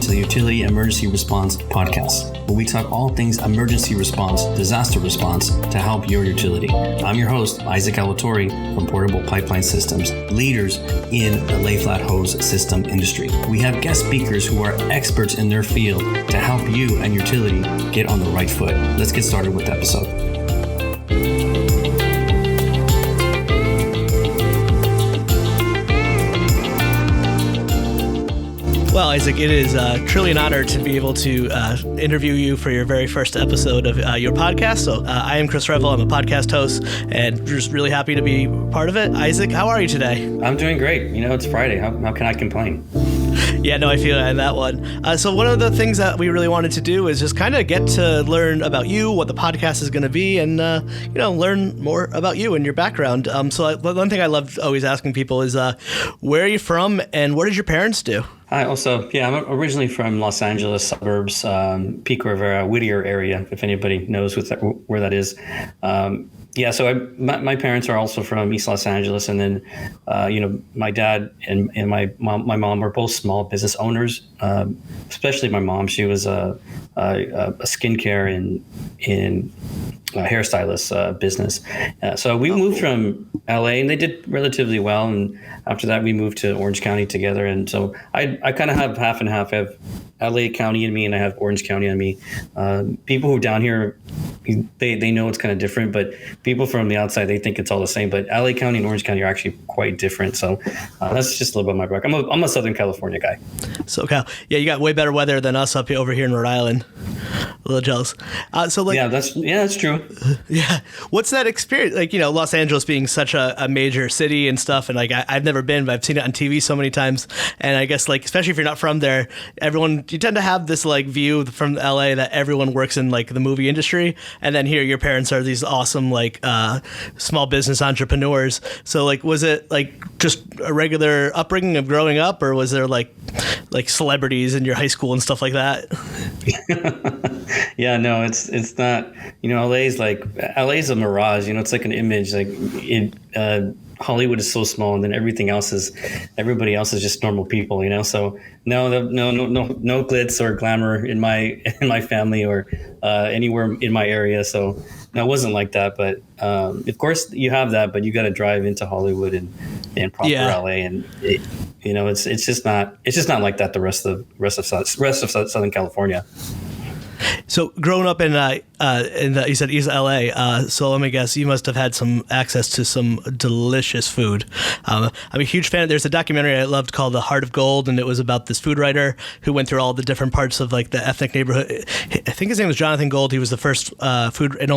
to the Utility Emergency Response Podcast, where we talk all things emergency response, disaster response to help your utility. I'm your host, Isaac Alatorre from Portable Pipeline Systems, leaders in the lay-flat hose system industry. We have guest speakers who are experts in their field to help you and your utility get on the right foot. Let's get started with the episode. Well, Isaac, it is truly an honor to be able to interview you for your very first episode of your podcast. So I am Chris Revill. I'm a podcast host and just really happy to be part of it. Isaac, how are you today? I'm doing great. You know, it's Friday. How can I complain? Yeah, no, I feel it on that one. So one of the things that we really wanted to do is just kind of get to learn about you, what the podcast is going to be, and, learn more about you and your background. So one thing I love always asking people is, where are you from and what did your parents do? Hi. I'm originally from Los Angeles suburbs, Pico Rivera, Whittier area, if anybody knows where that is. So my parents are also from East Los Angeles, and then, my dad and my mom were both small business owners. Especially my mom, she was a skincare and hairstylist business. So we moved from LA, and they did relatively well. And after that, we moved to Orange County together. And so I kind of have half and half. I have LA County in me, and I have Orange County in me. People who are down here, they know it's kind of different, but people from the outside, they think it's all the same. But LA County and Orange County are actually quite different. So that's just a little bit of my background. I'm a Southern California guy. SoCal. Yeah, you got way better weather than us over here in Rhode Island. A little jealous. That's true. Yeah. What's that experience? Los Angeles being such a major city and stuff. And I've never been, but I've seen it on TV so many times. And I guess especially if you're not from there, you tend to have this view from LA that everyone works in the movie industry. And then here your parents are these awesome small business entrepreneurs. So was it just a regular upbringing of growing up, or was there like celebrities in your high school and stuff like that? Yeah, no, it's not. LA's a mirage. It's like an image. Hollywood is so small, and then everybody else is just normal people. So no glitz or glamour in my family or anywhere in my area. So no, it wasn't like that. But of course you have that, but you got to drive into Hollywood and proper LA, and it's just not like that. The rest of Southern California. So growing up in you said East LA, so let me guess, you must have had some access to some delicious food. I'm a huge fan. There's a documentary I loved called The Heart of Gold, and it was about this food writer who went through all the different parts of the ethnic neighborhood. I think his name was Jonathan Gold. He was the first and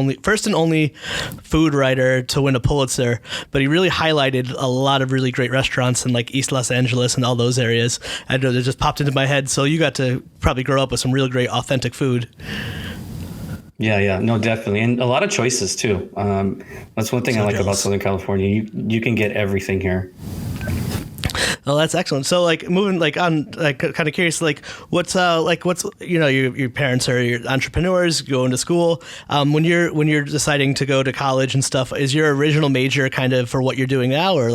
only food writer to win a Pulitzer, but he really highlighted a lot of really great restaurants in East Los Angeles and all those areas. I know, it just popped into my head. So you got to probably grow up with some really great authentic food. Yeah, no, definitely. And a lot of choices too. That's one thing I like about Southern California. You can get everything here. Oh, that's excellent. So moving on, kind of curious, what's your parents are your entrepreneurs going to school. When you're deciding to go to college and stuff, is your original major kind of for what you're doing now, or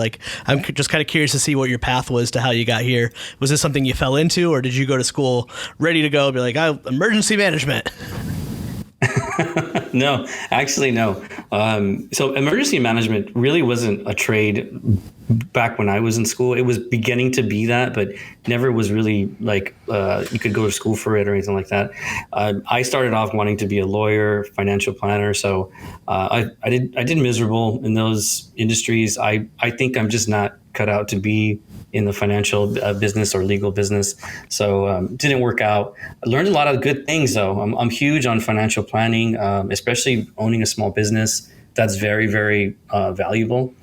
I'm just kind of curious to see what your path was to how you got here. Was this something you fell into, or did you go to school ready to go, be emergency management? No, actually, no. So emergency management really wasn't a trade back when I was in school. It was beginning to be that, but never was really you could go to school for it or anything like that. I started off wanting to be a lawyer, financial planner. So I did miserable in those industries. I think I'm just not cut out to be in the financial business or legal business. So didn't work out. I learned a lot of good things though. I'm huge on financial planning, especially owning a small business. That's very, very valuable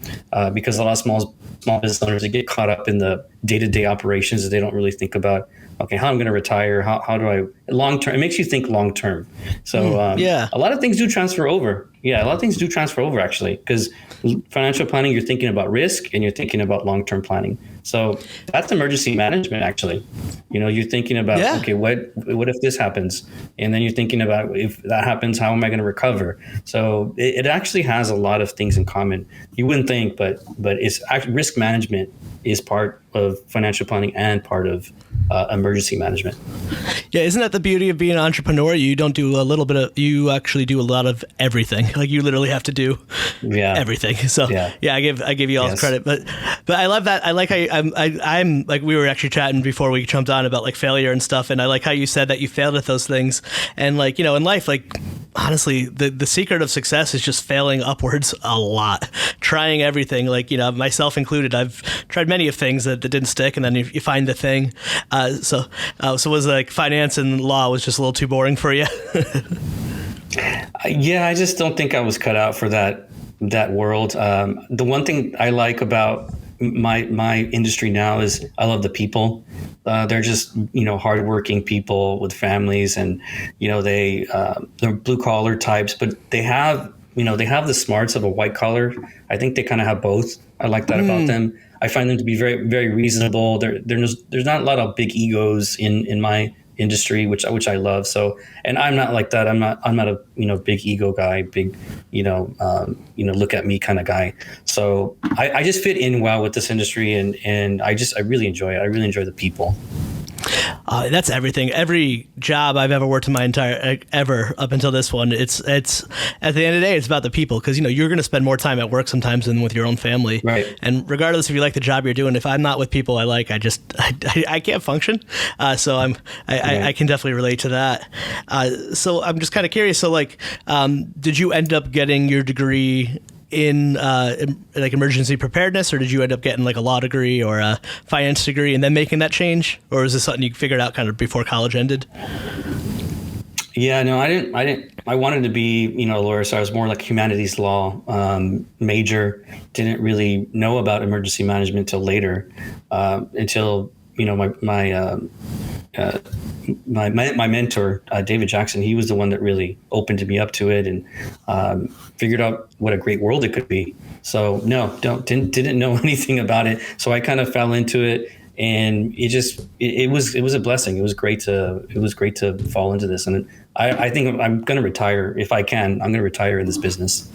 because a lot of small business owners, they get caught up in the day-to-day operations that they don't really think about. Okay, how I'm going to retire? How do I long term? It makes you think long term. So a lot of things do transfer over. Yeah, a lot of things do transfer over actually, because financial planning, you're thinking about risk and you're thinking about long term planning. So that's emergency management actually. You're thinking about okay, what if this happens, and then you're thinking about if that happens, how am I going to recover? So it actually has a lot of things in common. You wouldn't think, but it's risk management is part of financial planning and part of emergency management. Yeah, isn't that the beauty of being an entrepreneur? You don't do you actually do a lot of everything. Like you literally have to do everything. So I give you all the credit. But I love that. I like how I'm like, we were actually chatting before we jumped on about like failure and stuff, and I like how you said that you failed at those things. And like, in life, like honestly, the secret of success is just failing upwards a lot, trying everything. Like, myself included, I've tried many of things that didn't stick, and then you find the thing. So was like finance and law was just a little too boring for you? Yeah, I just don't think I was cut out for that world. The one thing I like about my industry now is I love the people. They're just hardworking people with families, and they're blue collar types, but they have the smarts of a white collar. I think they kind of have both. I like that about them. I find them to be very, very reasonable. There's not a lot of big egos in my industry, which I love. So, and I'm not like that. I'm not a big ego guy, big look at me kind of guy. So I just fit in well with this industry, and I really enjoy it. I really enjoy the people. That's everything. Every job I've ever worked in my ever up until this one, it's at the end of the day, it's about the people, because you're going to spend more time at work sometimes than with your own family. Right. And regardless if you like the job you're doing, if I'm not with people I like, I can't function. So I can definitely relate to that. So I'm just kind of curious. So like, did you end up getting your degree in like emergency preparedness, or did you end up getting like a law degree or a finance degree and then making that change, or is this something you figured out kind of before college ended? Yeah, no, I didn't. I wanted to be, a lawyer, so I was more like humanities law major. Didn't really know about emergency management till later, until my mentor, David Jackson, he was the one that really opened me up to it, and figured out what a great world it could be. So no, didn't know anything about it. So I kind of fell into it, and it was a blessing. It was great to fall into this. And I think I'm going to retire if I can. I'm going to retire in this business.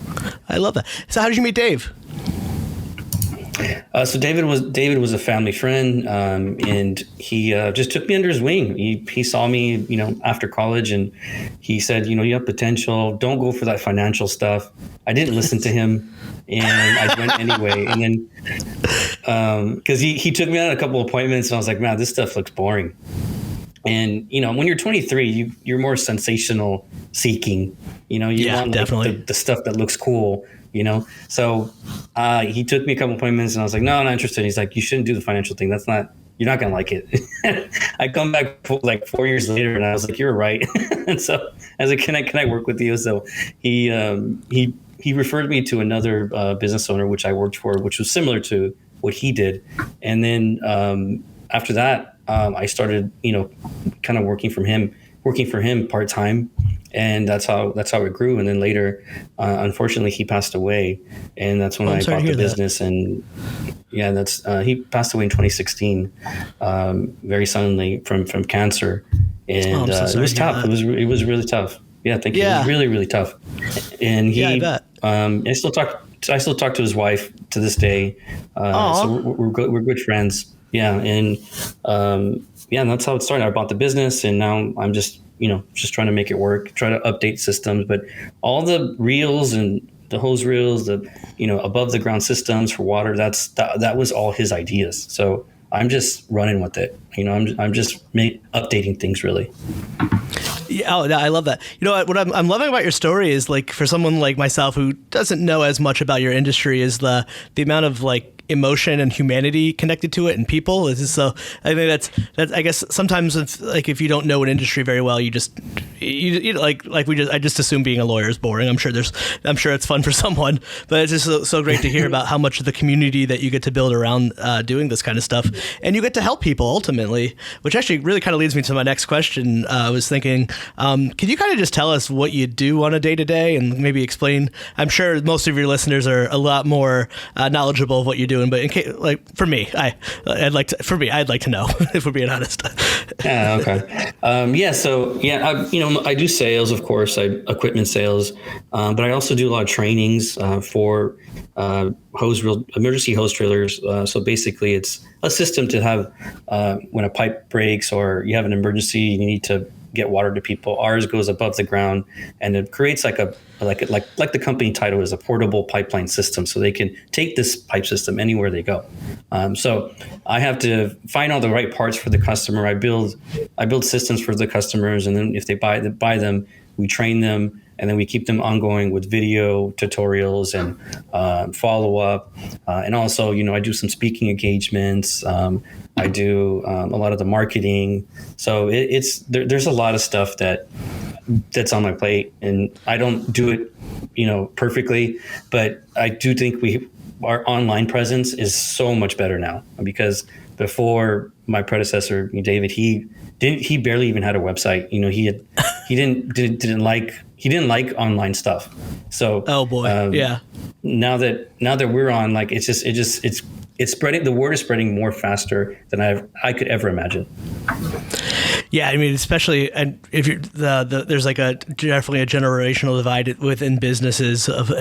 I love that. So how did you meet Dave? So David was a family friend, and he just took me under his wing. He saw me, after college, and he said, you have potential. Don't go for that financial stuff. I didn't listen to him, and I went anyway. And then, because he took me on a couple of appointments, and I was like, man, this stuff looks boring. And when you're 23, you're more sensational seeking. You want definitely the stuff that looks cool. So he took me a couple appointments, and I was like, no, I'm not interested. He's like, you shouldn't do the financial thing. You're not going to like it. I come back like 4 years later, and I was like, you're right. And so I was like, can I work with you? So he referred me to another business owner, which I worked for, which was similar to what he did. And then after that, I started, kind of working for him part-time. And that's how it grew. And then later, unfortunately, he passed away, and that's when I bought the business. That. And yeah, he passed away in 2016, very suddenly from cancer, and it was tough. It was really tough. Yeah, thank you. It was really, really tough. And I bet. I still talk to his wife to this day. So we're good friends. Yeah, and and that's how it started. I bought the business, and now I'm just trying to make it work, try to update systems, but all the reels and the hose reels, the, above the ground systems for water, that was all his ideas. So I'm just running with it. I'm just updating things really. Yeah, I love that. What I'm loving about your story is, like, for someone like myself who doesn't know as much about your industry, is the amount of like emotion and humanity connected to it, and people. So I think that's I guess sometimes if you don't know an industry very well, I just assume being a lawyer is boring. I'm sure it's fun for someone, but it's just so great to hear about how much of the community that you get to build around doing this kind of stuff, and you get to help people ultimately, which actually really kind of leads me to my next question. I was thinking, could you kind of just tell us what you do on a day-to-day, and maybe explain? I'm sure most of your listeners are a lot more knowledgeable of what you do doing, but in case, like for me, I'd like to know if we're being honest. Yeah. Okay. I do sales, of course, equipment sales, but I also do a lot of trainings for emergency hose drillers. So basically, it's a system to have when a pipe breaks or you have an emergency, you need to get water to people. Ours goes above the ground, and it creates like the company title is a portable pipeline system, so they can take this pipe system anywhere they go. So I have to find all the right parts for the customer. I build systems for the customers, and then if they buy them, we train them, and then we keep them ongoing with video tutorials and follow up. And also, I do some speaking engagements. I do a lot of the marketing. So there's a lot of stuff that's on my plate, and I don't do it, perfectly, but I do think our online presence is so much better now, because before my predecessor, David, he barely even had a website. He didn't like online stuff. So oh boy, yeah. Now that we're on, like it's spreading. The word is spreading more faster than I could ever imagine. Yeah, I mean, especially, and if you're there's like definitely a generational divide within businesses and you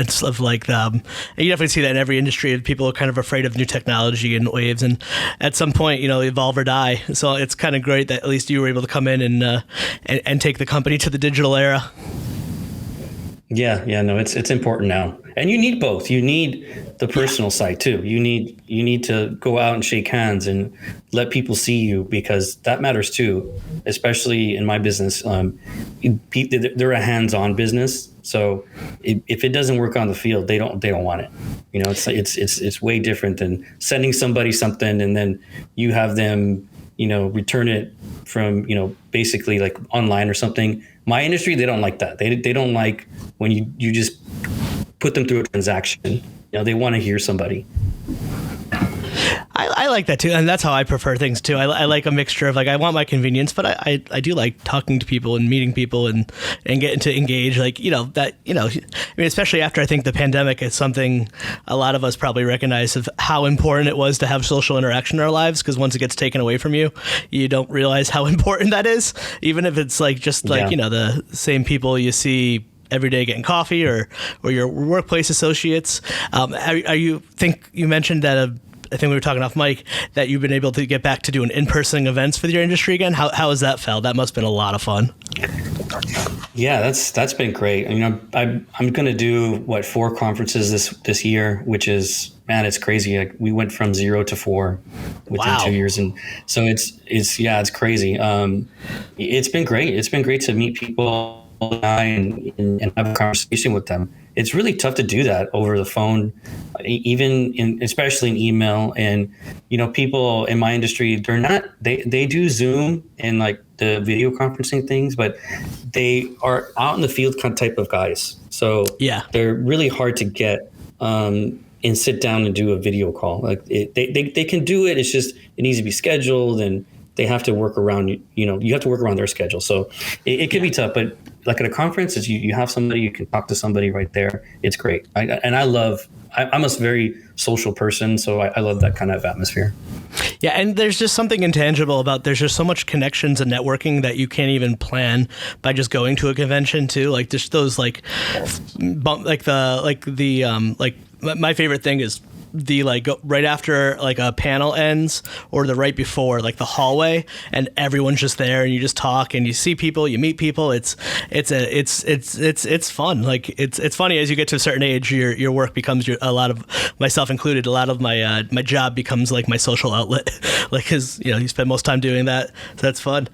definitely see that in every industry. People are kind of afraid of new technology and waves, and at some point, evolve or die. So it's kind of great that at least you were able to come in and take the company to the digital era. Yeah, no, it's important now, and you need both. You need the personal side too. You need to go out and shake hands and let people see you, because that matters too. Especially in my business, they're a hands-on business. So if it doesn't work on the field, they don't want it. It's way different than sending somebody something and then you have them return it from basically like online or something. My industry, they don't like that. They don't like when you just put them through a transaction. They want to hear somebody. I like that too, and that's how I prefer things too. I like a mixture of I want my convenience, but I do like talking to people and meeting people and getting to engage. I mean, especially after I think the pandemic is something a lot of us probably recognize of how important it was to have social interaction in our lives, because once it gets taken away from you, you don't realize how important that is, even if it's the same people you see every day getting coffee or your workplace associates. You mentioned that I think we were talking off mic that you've been able to get back to doing in-person events for your industry again. How has that felt? That must have been a lot of fun. Yeah, that's been great. I mean, I'm going to do 4 conferences this year, which is, man, it's crazy. Like, we went from 0 to 4 within 2 years, and so it's crazy. It's been great. It's been great to meet people and have a conversation with them. It's really tough to do that over the phone, especially in email. And people in my industry, they do Zoom and like the video conferencing things, but they are out in the field type of guys. So yeah, they're really hard to get and sit down and do a video call. Like they can do it. It's just it needs to be scheduled, and they have to work around you have to work around their schedule. So it can be tough, but like at a conference, is you have somebody, you can talk to somebody right there. It's great. I'm a very social person, so I love that kind of atmosphere. Yeah, and there's just something intangible about, there's just so much connections and networking that you can't even plan by just going to a convention too. Like just those my favorite thing is the right after a panel ends, or the right before, the hallway, and everyone's just there and you just talk and you see people, you meet people. It's fun. It's funny, as you get to a certain age, your work becomes a lot of, myself included, a lot of my my job becomes like my social outlet, because you spend most time doing that. So that's fun.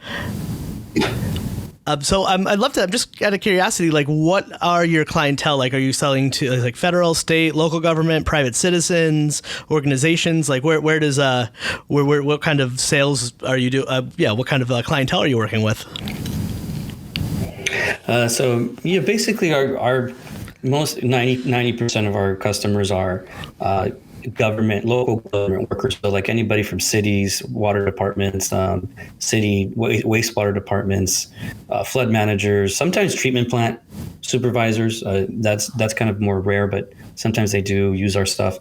So I'd love to, I'm just out of curiosity, what are your clientele? Are you selling to federal, state, local government, private citizens, organizations? Where does what kind of sales are you do? What kind of clientele are you working with? Basically our most 90% of our customers are government, local government workers. So anybody from cities, water departments, city wastewater departments, flood managers, sometimes treatment plant supervisors. That's kind of more rare, but sometimes they do use our stuff.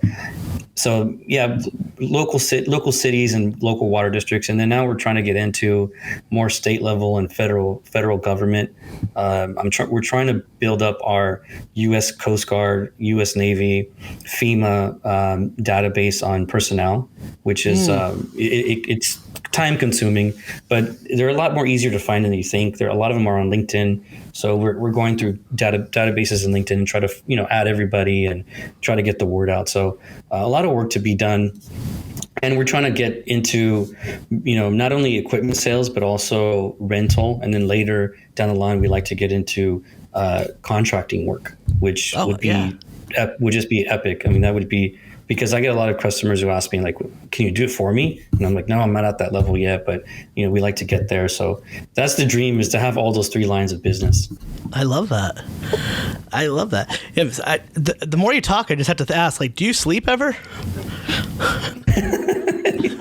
So yeah, local cities and local water districts, and then now we're trying to get into more state level and federal government. We're trying to build up our U.S. Coast Guard, U.S. Navy, FEMA database on personnel, which is it's time consuming, but they're a lot more easier to find than you think. A lot of them are on LinkedIn. So we're going through databases in LinkedIn and try to, add everybody and try to get the word out. So a lot of work to be done. And we're trying to get into, not only equipment sales, but also rental. And then later down the line, we like to get into contracting work, which would just be epic. I mean, that would be, because I get a lot of customers who ask me, like, can you do it for me? And I'm like, no, I'm not at that level yet, but we like to get there. So that's the dream, is to have all those 3 lines of business. I love that. Yeah, the more you talk, I just have to ask, like, do you sleep ever?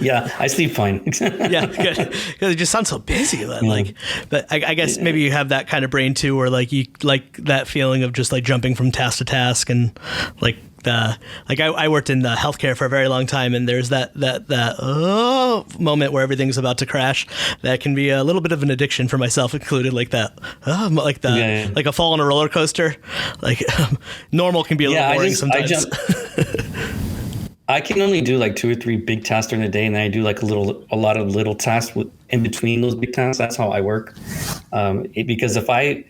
Yeah, I sleep fine. Yeah, good. Because it just sounds so busy. But I guess maybe you have that kind of brain too, where like you like that feeling of just like jumping from task to task, and like I worked in healthcare for a very long time, and there's that moment where everything's about to crash. That can be a little bit of an addiction for myself included, like that, like a fall on a roller coaster. Like normal can be a little boring sometimes. I can only do like 2 or 3 big tasks during the day, and then I do like a lot of little tasks in between those big tasks. That's how I work. Because if I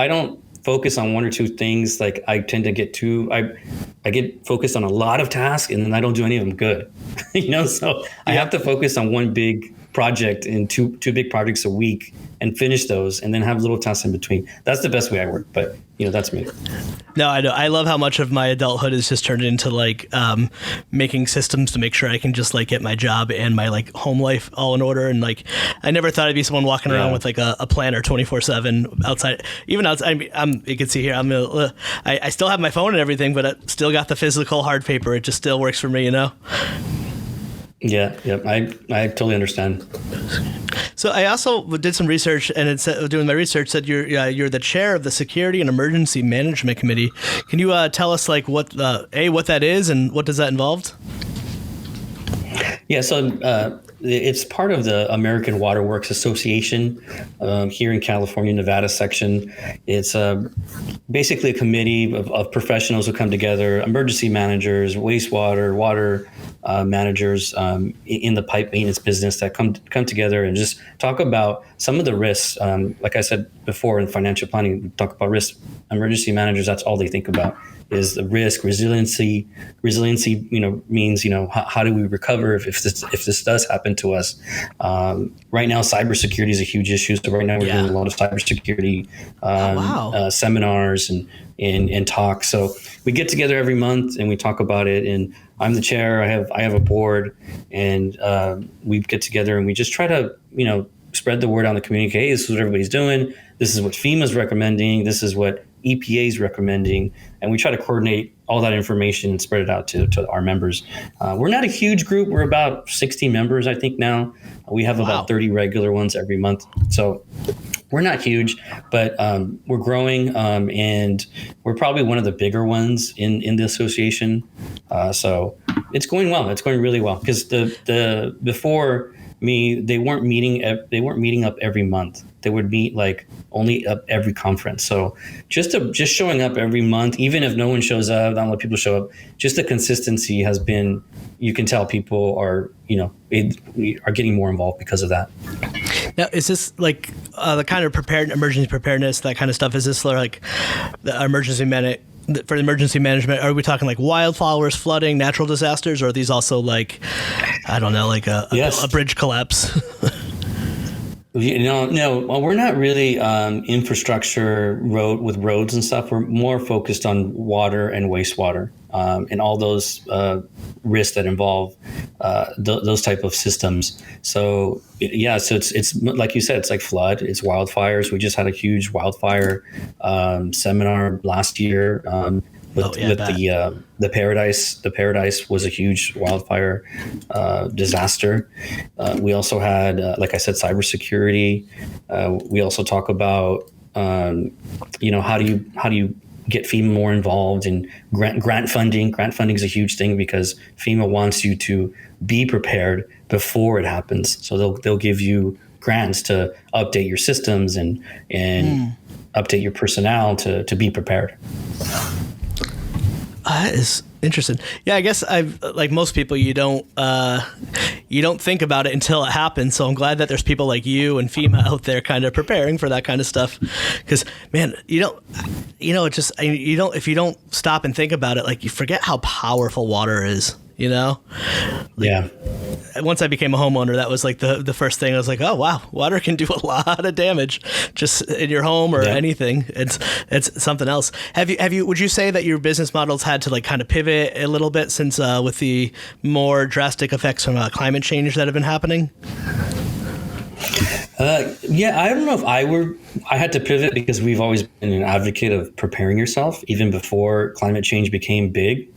don't focus on 1 or 2 things, like I tend to get I get focused on a lot of tasks, and then I don't do any of them good. So I have to focus on 1 big project and two big projects a week and finish those, and then have little tasks in between. That's the best way I work, but that's me. No, I know. I love how much of my adulthood is just turned into like making systems to make sure I can just like get my job and my like home life all in order. And like, I never thought I'd be someone walking around with like a planner 24/7 outside. Even outside, you can see here, I still have my phone and everything, but I still got the physical hard paper. It just still works for me, Yeah, I totally understand. So I also did some research, and doing my research said you're the chair of the Security and Emergency Management Committee. Can you tell us like what that is and what does that involve? Yeah, so it's part of the American Water Works Association here in California, Nevada section. It's basically a committee of professionals who come together, emergency managers, wastewater, water managers in the pipe maintenance business, that come together and just talk about some of the risks. Like I said before, in financial planning, we talk about risk. Emergency managers, that's all they think about is the risk. Resiliency, means, how do we recover if this does happen to us? Right now, cybersecurity is a huge issue. So right now we're doing a lot of cybersecurity seminars and talks. So we get together every month and we talk about it. And I'm the chair. I have a board, and we get together and we just try to, spread the word on the community. Hey, this is what everybody's doing. This is what FEMA's recommending. This is what EPA is recommending. And we try to coordinate all that information and spread it out to our members. We're not a huge group. We're about 60 members, I think, now. We have about 30 regular ones every month. So we're not huge, but we're growing, and we're probably one of the bigger ones in the association. So it's going well. It's going really well, because the before me, they weren't meeting up every month. They would meet like only up every conference. So just showing up every month, even if no one shows up, not a lot of people show up, just the consistency has been, you can tell people are, are getting more involved because of that. Now, is this like the kind of emergency preparedness, that kind of stuff? Is this like the for the emergency management? Are we talking like wildfires, flooding, natural disasters, or are these also like, I don't know, like a bridge collapse? No. Well, we're not really infrastructure with roads and stuff. We're more focused on water and wastewater and all those risks that involve those type of systems. So so it's like you said, it's like flood, it's wildfires. We just had a huge wildfire seminar last year. With the Paradise. The Paradise was a huge wildfire disaster. We also had, like I said, cybersecurity. We also talk about, how do you get FEMA more involved in grant funding. Grant funding is a huge thing because FEMA wants you to be prepared before it happens. So they'll give you grants to update your systems and update your personnel to be prepared. That is interesting. Yeah, I guess I've like most people, you don't think about it until it happens. So I'm glad that there's people like you and FEMA out there kind of preparing for that kind of stuff. Because man, if you don't stop and think about it, like you forget how powerful water is. Yeah. Once I became a homeowner, that was like the first thing. I was like, oh wow, water can do a lot of damage just in your home or anything. It's something else. Would you say that your business models had to like kind of pivot a little bit since with the more drastic effects from climate change that have been happening? Yeah, I don't know if I had to pivot because we've always been an advocate of preparing yourself even before climate change became big.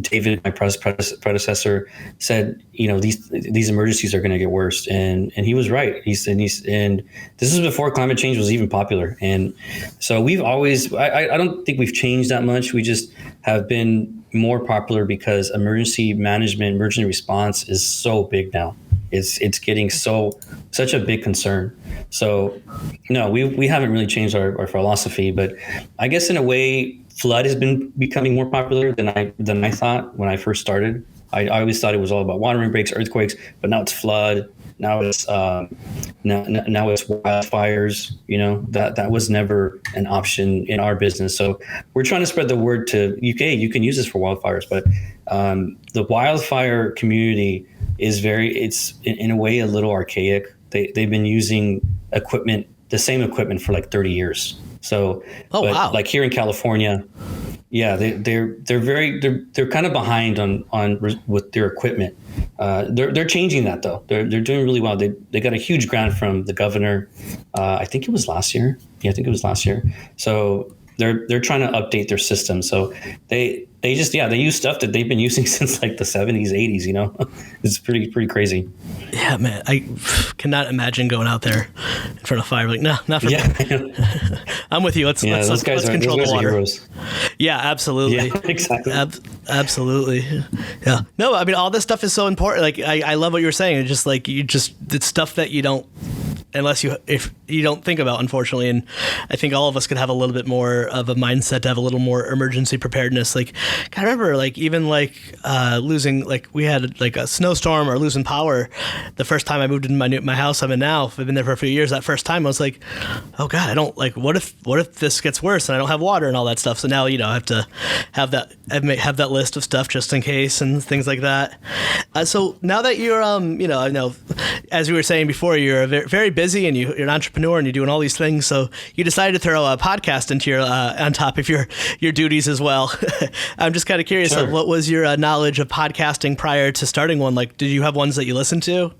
David, my predecessor, said, these emergencies are going to get worse, and he was right. And this is before climate change was even popular, and so we've always. I don't think we've changed that much. We just have been more popular because emergency management, emergency response is so big now. It's getting such a big concern. So no, we haven't really changed our philosophy, but I guess in a way, flood has been becoming more popular than I thought when I first started. I always thought it was all about water main breaks, earthquakes, but now it's flood. Now it's now it's wildfires. That was never an option in our business. So we're trying to spread the word to UK. You can use this for wildfires, but the wildfire community is it's in a way a little archaic. They've been using the same equipment for like 30 years. So, wow. Like here in California, yeah, they're kind of behind on with their equipment. They're changing that though. They're doing really well. They got a huge grant from the governor. I think it was last year. Yeah, I think it was last year. So they're trying to update their system. So they use stuff that they've been using since like the 70s, 80s. It's pretty crazy. Yeah, man, I cannot imagine going out there in front of fire. Like, no, not for me. I'm with you. Let's control the water. Heroes. Yeah, absolutely. Yeah, exactly. Absolutely. Yeah. No, I mean, all this stuff is so important. Like, I love what you were saying. It's just like it's stuff that you don't. If you don't think about, unfortunately. And I think all of us could have a little bit more of a mindset to have a little more emergency preparedness. Like, I remember losing, like we had like a snowstorm or losing power the first time I moved into my house I'm in now. I've been there for a few years. That first time I was like, oh God, I don't like, what if this gets worse and I don't have water and all that stuff. So now, I have to have that list of stuff just in case and things like that. So now that you're, I know, as we were saying before, you're very busy and you're an entrepreneur and you're doing all these things. So you decided to throw a podcast into your on top of your duties as well. I'm just kind of curious, Sure. What was your knowledge of podcasting prior to starting one? Like, did you have ones that you listened to?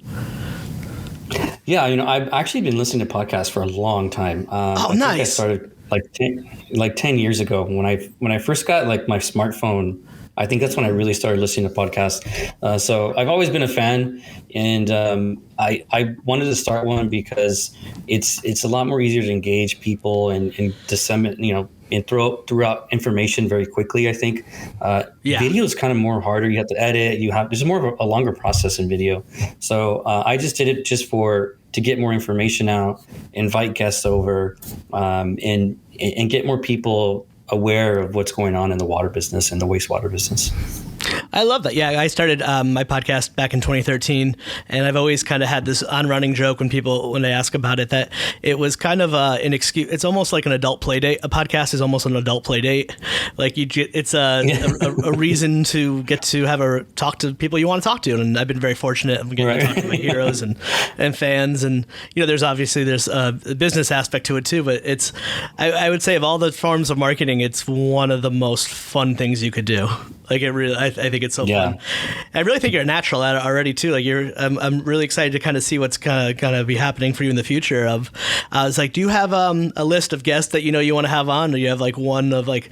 Yeah, I've actually been listening to podcasts for a long time. Nice. I think I started 10 years ago when I first got like my smartphone. I think that's when I really started listening to podcasts. So I've always been a fan, and I wanted to start one because it's a lot more easier to engage people and disseminate, and throw out information very quickly. I think video is kind of more harder. You have to edit. There's more of a longer process in video. So I just did it just to get more information out, invite guests over, and get more people aware of what's going on in the water business and the wastewater business. I love that. Yeah, I started my podcast back in 2013, and I've always kind of had this on-running joke when they ask about it, that it was kind of an excuse. It's almost like an adult play date. A podcast is almost an adult play date. Like it's a reason to get to talk to people you want to talk to, and I've been very fortunate of getting to talk to my heroes and fans, and there's a business aspect to it too. But I would say of all the forms of marketing, it's one of the most fun things you could do. Like it really, I think it's so fun. I really think you're a natural at it already too. Like I'm really excited to kind of see what's kind of be happening for you in the future. It's like, do you have a list of guests that you want to have on? Or do you have like one of like,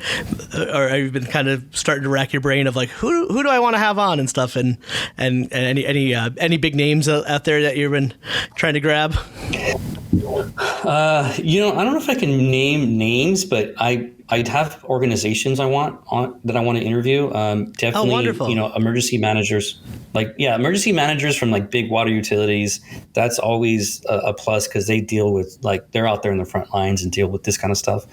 or have you been kind of starting to rack your brain of like who do I want to have on and stuff, and any big names out there that you've been trying to grab? I don't know if I can name names, but I'd have organizations that I want to interview. Definitely, Oh, wonderful. Emergency managers, emergency managers from like big water utilities. That's always a plus because they deal with they're out there in the front lines and deal with this kind of stuff.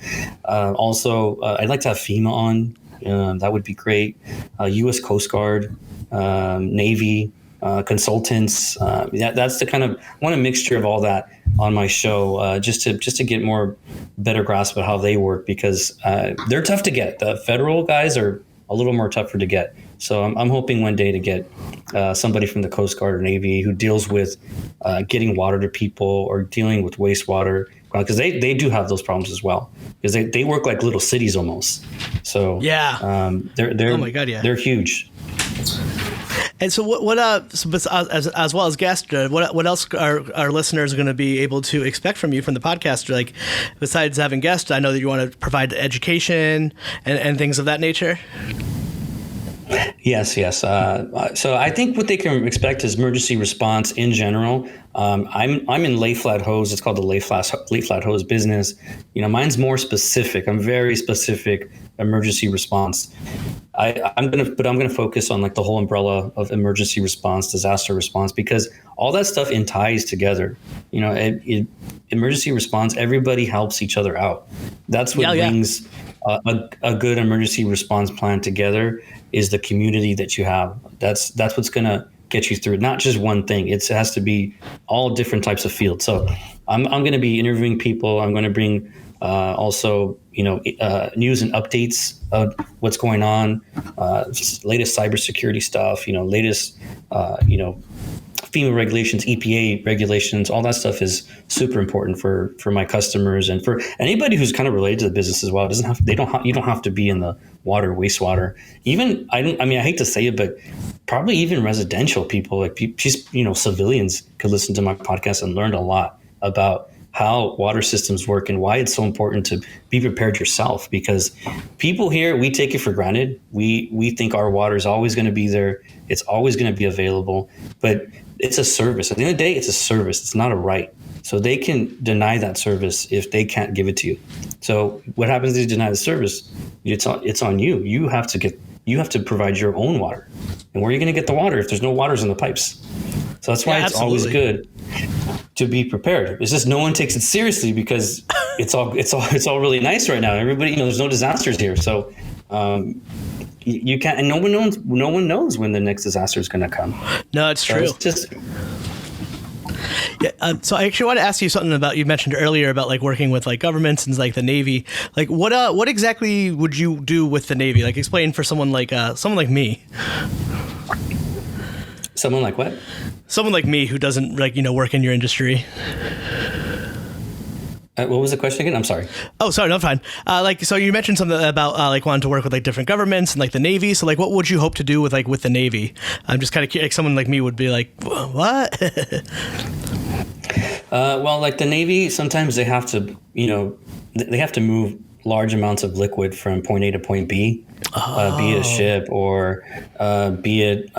Also, I'd like to have FEMA on. That would be great. U.S. Coast Guard, Navy. Consultants. That's the kind of I want a mixture of all that on my show, just to get better grasp of how they work because they're tough to get. The federal guys are a little more tougher to get. So I'm hoping one day to get somebody from the Coast Guard or Navy who deals with getting water to people or dealing with wastewater because they do have those problems as well because they work like little cities almost. So they're oh my God, yeah, they're huge. And so as well as guest, what else are our listeners going to be able to expect from you from the podcast? Like, besides having guests, I know that you want to provide education and things of that nature. Yes. So I think what they can expect is emergency response in general. I'm in lay flat hose. It's called the lay flat hose business. Mine's more specific. I'm very specific emergency response. I'm gonna focus on like the whole umbrella of emergency response, disaster response, because all that stuff ties together. Emergency response, everybody helps each other out. That's what brings a good emergency response plan together. Is the community that you have. That's what's gonna get you through. Not just one thing. It has to be all different types of fields. So I'm going to be interviewing people. I'm going to bring also news and updates of what's going on, latest cybersecurity stuff. Latest FEMA regulations, EPA regulations, all that stuff is super important for my customers and for anybody who's kind of related to the business as well. You don't have to be in the water, wastewater. Even I hate to say it, but probably even residential people, like civilians, could listen to my podcast and learn a lot about how water systems work and why it's so important to be prepared yourself. Because people here, we take it for granted. We think our water is always going to be there. It's always going to be available, but it's a service. At the end of the day, it's a service. It's not a right. So they can deny that service if they can't give it to you. So what happens if you deny the service? It's on you. You have to provide your own water. And where are you going to get the water if there's no waters in the pipes? So that's why it's always good to be prepared. It's just no one takes it seriously because it's all really nice right now. Everybody, there's no disasters here. So you can't, and no one knows when the next disaster is going to come. No, it's true. It's just. Yeah, so I actually want to ask you something about, you mentioned earlier about like working with like governments and like the Navy. Like what exactly would you do with the Navy? Like explain for someone like me. Someone like what? Someone like me who doesn't work in your industry. What was the question again? I'm sorry. Oh, sorry. No, fine. So you mentioned something about wanting to work with like different governments and like the Navy. So like, what would you hope to do with the Navy? I'm just kind of like someone like me would be like, what? Well, like the Navy, sometimes they have to, they have to move large amounts of liquid from point A to point B, be it a ship or be it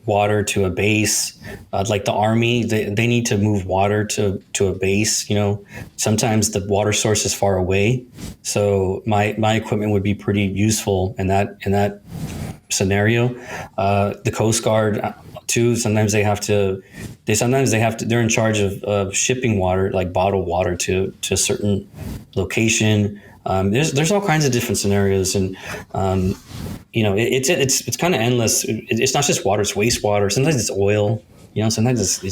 water to a base. Like the Army, they need to move water to a base. Sometimes the water source is far away, so my equipment would be pretty useful in that scenario. The Coast Guard too. Sometimes they're in charge of shipping water, like bottled water to a certain location. There's all kinds of different scenarios, and it's kind of endless. It's not just water; it's wastewater. Sometimes it's oil. Sometimes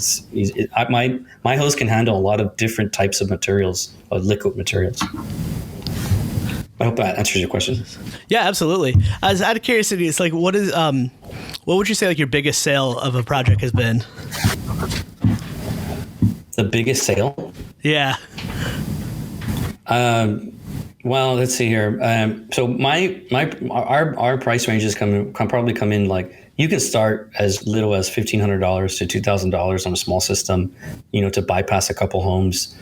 my hose can handle a lot of different types of materials, liquid materials. I hope that answers your question. Yeah, absolutely. Out of curiosity, it's like what would you say like your biggest sale of a project has been? The biggest sale? Yeah. Well, let's see here. So our price ranges probably come in like you can start as little as $1,500 to $2,000 on a small system, to bypass a couple homes.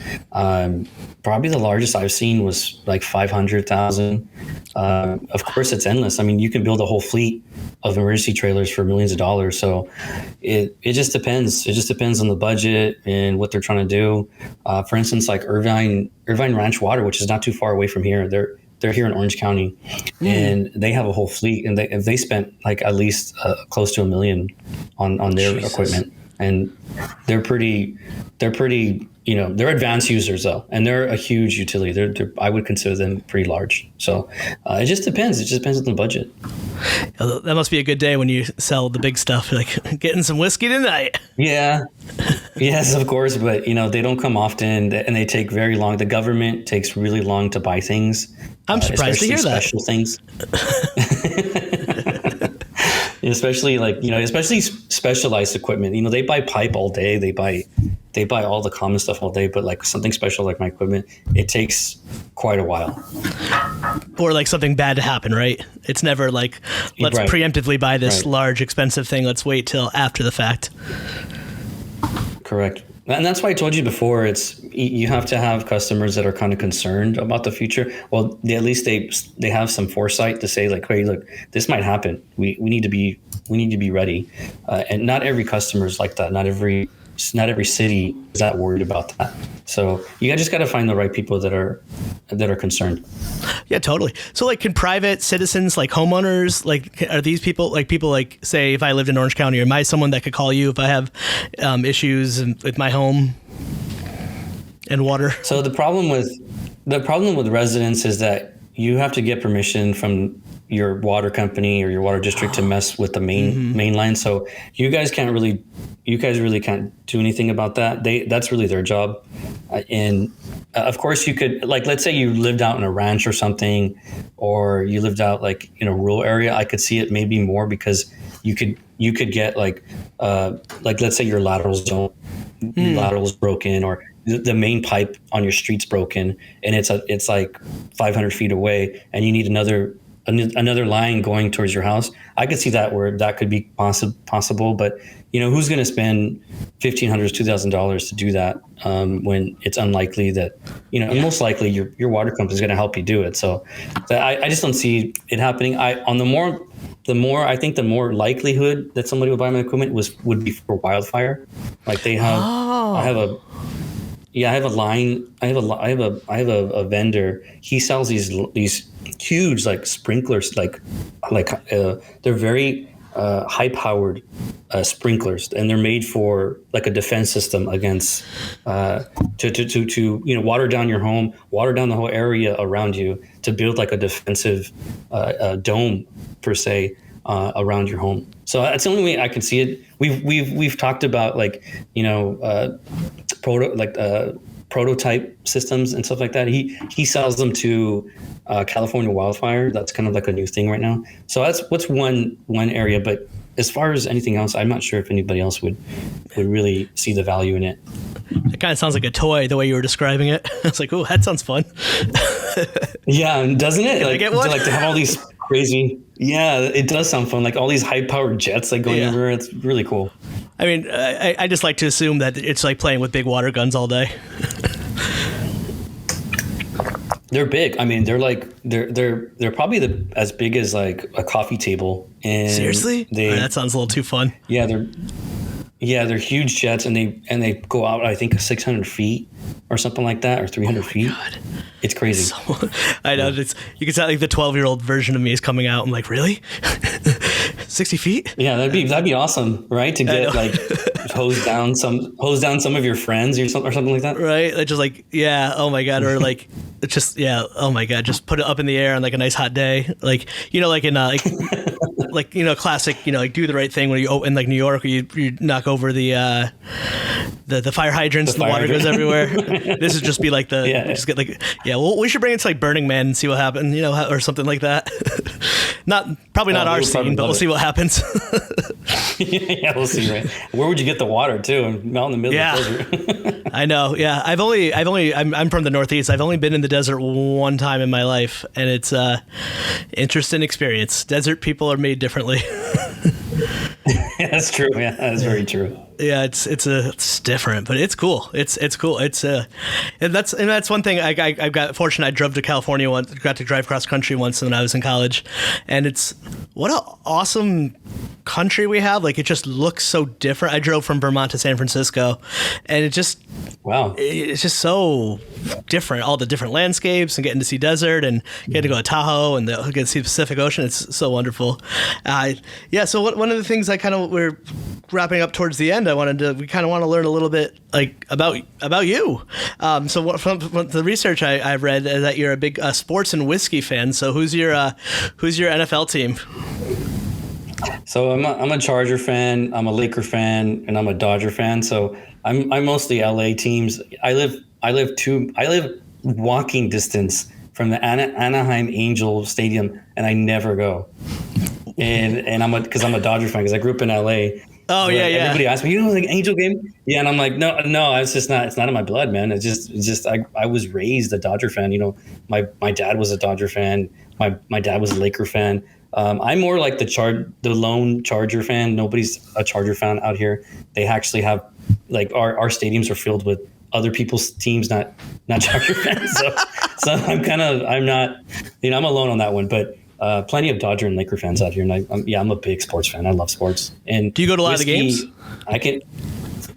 Probably the largest I've seen was like 500,000. Of course, it's endless. I mean, you can build a whole fleet of emergency trailers for millions of dollars. So it just depends. It just depends on the budget and what they're trying to do. For instance, like Irvine Ranch Water, which is not too far away from here. They're here in Orange County, and they have a whole fleet, and they spent like at least close to $1 million on their equipment, and they're pretty, they're advanced users though, and they're a huge utility. I would consider them pretty large. So it just depends. It just depends on the budget. That must be a good day when you sell the big stuff, like getting some whiskey tonight. Yeah. Yes, of course. But, they don't come often, and they take very long. The government takes really long to buy things. I'm surprised to hear that. Special things. Especially especially specialized equipment. They buy pipe all day. They buy all the common stuff all day, but like something special like my equipment, it takes quite a while. Or like something bad to happen, right? It's never like, let's preemptively buy this large, expensive thing. Let's wait till after the fact. Correct. And that's why I told you before, you have to have customers that are kind of concerned about the future. Well, at least they have some foresight to say like, hey, look, this might happen. We need to be ready. And not every customer is like that. Not every city is that worried about that. So you just got to find the right people that are concerned. Yeah, totally. So like, can private citizens, like homeowners, like, are these people like, say, if I lived in Orange County, am I someone that could call you if I have issues with my home and water? So the problem with residents is that you have to get permission from your water company or your water district to mess with the main line. So you guys really can't do anything about that. That's really their job. And of course you could, like, let's say you lived out in a ranch or something, or you lived out like in a rural area. I could see it maybe more because you could get like let's say your lateral's broken, or the main pipe on your street's broken, and it's like 500 feet away, and you need another line going towards your house. I could see that where that could be possible, but who's going to spend $1,500, $2,000 to do that when it's unlikely that most likely your water company is going to help you do it. So I just don't see it happening. I think the more likelihood that somebody would buy my equipment would be for wildfire. Like they have, I have a line. I have a vendor. He sells these huge like sprinklers, they're very high powered sprinklers, and they're made for like a defense system against to water down your home, water down the whole area around you, to build like a defensive dome per se around your home. So that's the only way I can see it. We've talked about prototype systems and stuff like that. He sells them to California Wildfire. That's kind of like a new thing right now. So what's one area. But as far as anything else, I'm not sure if anybody else would really see the value in it. It kind of sounds like a toy the way you were describing it. I was like, oh, that sounds fun. Yeah, doesn't it? Can I get one? To have all these crazy. Yeah, it does sound fun. Like all these high-powered jets like going everywhere. It's really cool. I mean, I just like to assume that it's like playing with big water guns all day. They're big. I mean, they're probably as big as like a coffee table. And seriously? That sounds a little too fun. Yeah, they're huge jets, and they go out, I think, 600 feet or something like that, or 300 feet. God. It's crazy. I know. You can sound like the 12-year-old version of me is coming out. I'm like, really? 60 feet? Yeah, that'd be awesome, right? To get like hose down some of your friends or something like that. Right? Just like, yeah, oh my God. Or like, just, yeah, oh my God. Just put it up in the air on like a nice hot day. Like, like in classic, like Do the Right Thing when you in like New York, where you knock over the fire hydrants and the water goes everywhere. This would just be like just get like, well, we should bring it to like Burning Man and see what happens, or something like that. Probably not our scene, but we'll see what happens. Yeah, we'll see. Right? Where would you get the water too? Out in the middle of the desert. I know. Yeah, I'm from the Northeast. I've only been in the desert one time in my life, and it's interesting experience. Desert people are made differently. Yeah, that's true. Yeah, that's very true. Yeah, it's different, but it's cool. It's cool. And that's one thing. I got fortunate. I drove to California once. Got to drive cross country once when I was in college, and it's what an awesome country we have. Like, it just looks so different. I drove from Vermont to San Francisco, and it's just so different. All the different landscapes and getting to see desert and getting to go to Tahoe and get to see the Pacific Ocean. It's so wonderful. So one of the things we're wrapping up towards the end, we kind of want to learn a little bit about you. So from the research I've read is that you're a big sports and whiskey fan. So who's your NFL team? So I'm a Charger fan, I'm a Laker fan, and I'm a Dodger fan. So I'm mostly LA teams. I live walking distance from the Anaheim Angel Stadium, and I never go. And because I'm a Dodger fan, because I grew up in LA. Oh yeah. Everybody asks me, like Angel game? Yeah, and I'm like, no, it's just not. It's not in my blood, man. It's just I was raised a Dodger fan. My dad was a Dodger fan. My dad was a Laker fan. I'm more like the lone Charger fan. Nobody's a Charger fan out here. They actually have like our stadiums are filled with other people's teams, not Charger fans. So I'm not. I'm alone on that one, but. Plenty of Dodger and Laker fans out here, and I'm a big sports fan. I love sports. And do you go to a lot of the games? I can.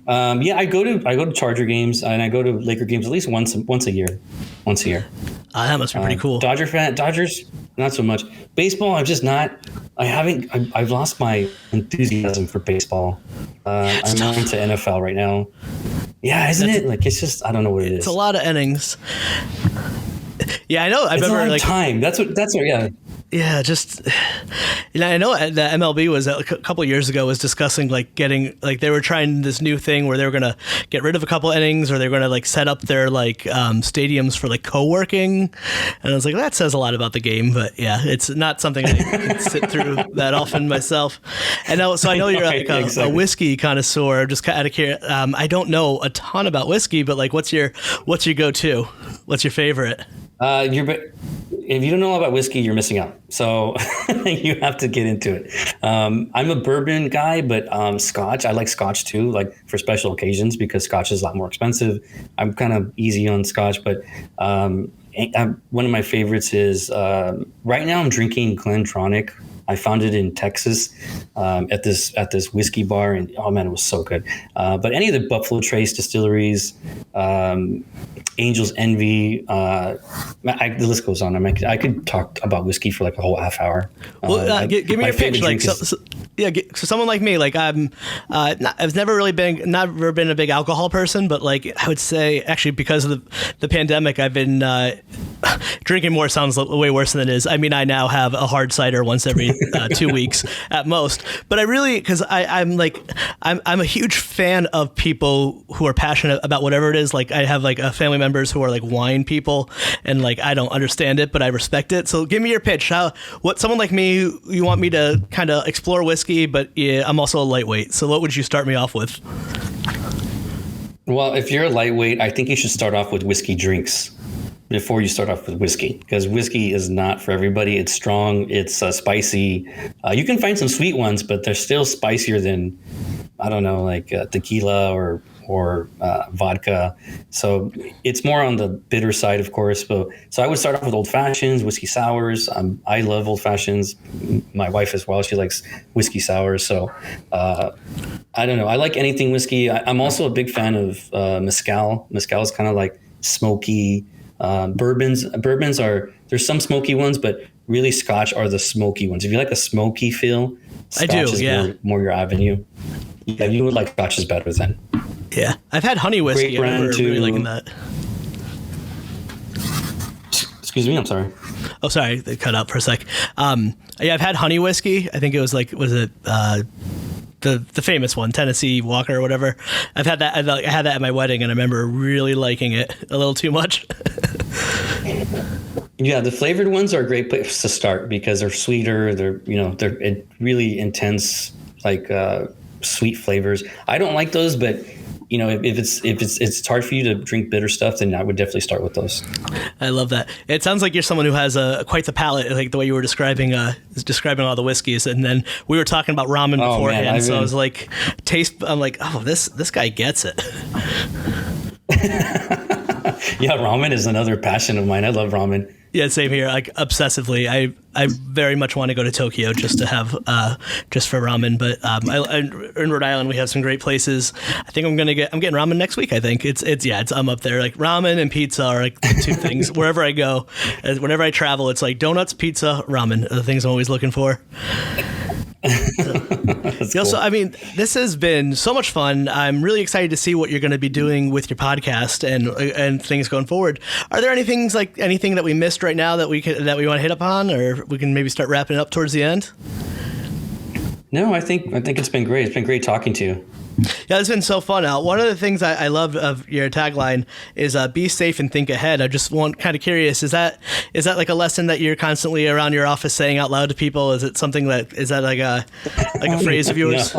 I go to Charger games and I go to Laker games at least once a year. That must be pretty cool. Dodgers, not so much. Baseball, I'm just not. I've lost my enthusiasm for baseball. I'm more into NFL right now. Yeah, isn't it? Like, it's just, I don't know what it is. It's a lot of innings. Yeah, I know. It's a lot of time. That's what. Yeah. Yeah, I know the MLB was a couple of years ago was discussing getting they were trying this new thing where they were gonna get rid of a couple innings, or they're gonna set up their stadiums for co-working, and I was like, that says a lot about the game. But yeah, it's not something I can sit through that often myself. And so I know you're a whiskey connoisseur. Just out of curiosity, I don't know a ton about whiskey, but what's your go-to? What's your favorite? If you don't know about whiskey, you're missing out. So you have to get into it. I'm a bourbon guy, but Scotch. I like Scotch too, for special occasions, because Scotch is a lot more expensive. I'm kind of easy on Scotch, but one of my favorites is right now I'm drinking Glentronic. I found it in Texas at this whiskey bar, and oh man, it was so good. But any of the Buffalo Trace distilleries, Angel's Envy, the list goes on. I could talk about whiskey for a whole half hour. Well, give me your pitch. So someone like me, I've never been a big alcohol person, but I would say actually because of the pandemic, I've been drinking more. Sounds way worse than it is. I mean, I now have a hard cider once every 2 weeks at most. But I really, because I'm a huge fan of people who are passionate about whatever it is. I have a family members who are wine people, and I don't understand it, but I respect it. So give me your pitch. Someone like me, you want me to kind of explore whiskey, but yeah, I'm also a lightweight. So what would you start me off with? Well, if you're a lightweight, I think you should start off with whiskey drinks before you start off with whiskey, because whiskey is not for everybody. It's strong. It's spicy. You can find some sweet ones, but they're still spicier than, I don't know, tequila or vodka. So it's more on the bitter side, of course. So I would start off with old fashions, whiskey sours. I love old fashions. My wife as well. She likes whiskey sours. So I don't know. I like anything whiskey. I'm also a big fan of mezcal. Mezcal is kind of smoky. Bourbons are, there's some smoky ones, but really Scotch are the smoky ones. If you like a smoky feel, Scotch is more your avenue. Yeah, you would like Scotch is better then. Yeah, I've had honey whiskey. I remember really liking that. Excuse me, I'm sorry. Oh, sorry, they cut out for a sec. Yeah, I've had honey whiskey. I think it was the famous one, Tennessee Walker or whatever. I've had that. I had that at my wedding, and I remember really liking it a little too much. Yeah, the flavored ones are a great place to start because they're sweeter. They're really intense, sweet flavors. I don't like those, but if it's hard for you to drink bitter stuff, then I would definitely start with those. I love that. It sounds like you're someone who has quite the palate, like the way you were describing all the whiskeys. And then we were talking about ramen beforehand, so I was like, I'm like, oh, this guy gets it. Yeah, ramen is another passion of mine. I love ramen. Yeah, same here. Like obsessively, I very much want to go to Tokyo just to have just for ramen. But in Rhode Island we have some great places. I think I'm getting ramen next week. I think I'm up there. Like ramen and pizza are like the two things wherever I go. Whenever I travel, it's like donuts, pizza, ramen are the things I'm always looking for. Cool. So, I mean, this has been so much fun. I'm really excited to see what you're going to be doing with your podcast and things going forward. Are there anything that we missed right now that we want to hit upon, or we can maybe start wrapping it up towards the end? No, I think it's been great. It's been great talking to you. Yeah, it's been so fun. One of the things I love of your tagline is be safe and think ahead. I just kind of curious, is that like a lesson that you're constantly around your office saying out loud to people? Is that like a phrase of yours?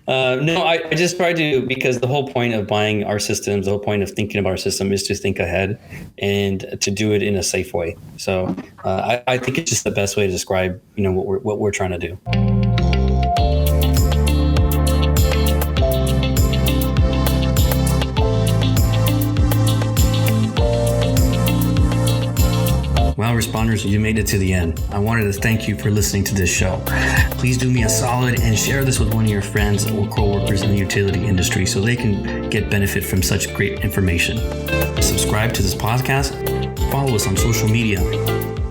No, I just try to, because the whole point of buying our systems, the whole point of thinking about our system is to think ahead and to do it in a safe way. So I think it's just the best way to describe, what we're trying to do. Well, responders, you made it to the end. I wanted to thank you for listening to this show. Please do me a solid and share this with one of your friends or coworkers in the utility industry so they can get benefit from such great information. Subscribe to this podcast. Follow us on social media.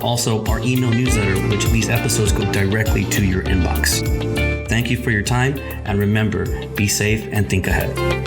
Also, our email newsletter, which these episodes go directly to your inbox. Thank you for your time, and remember, be safe and think ahead.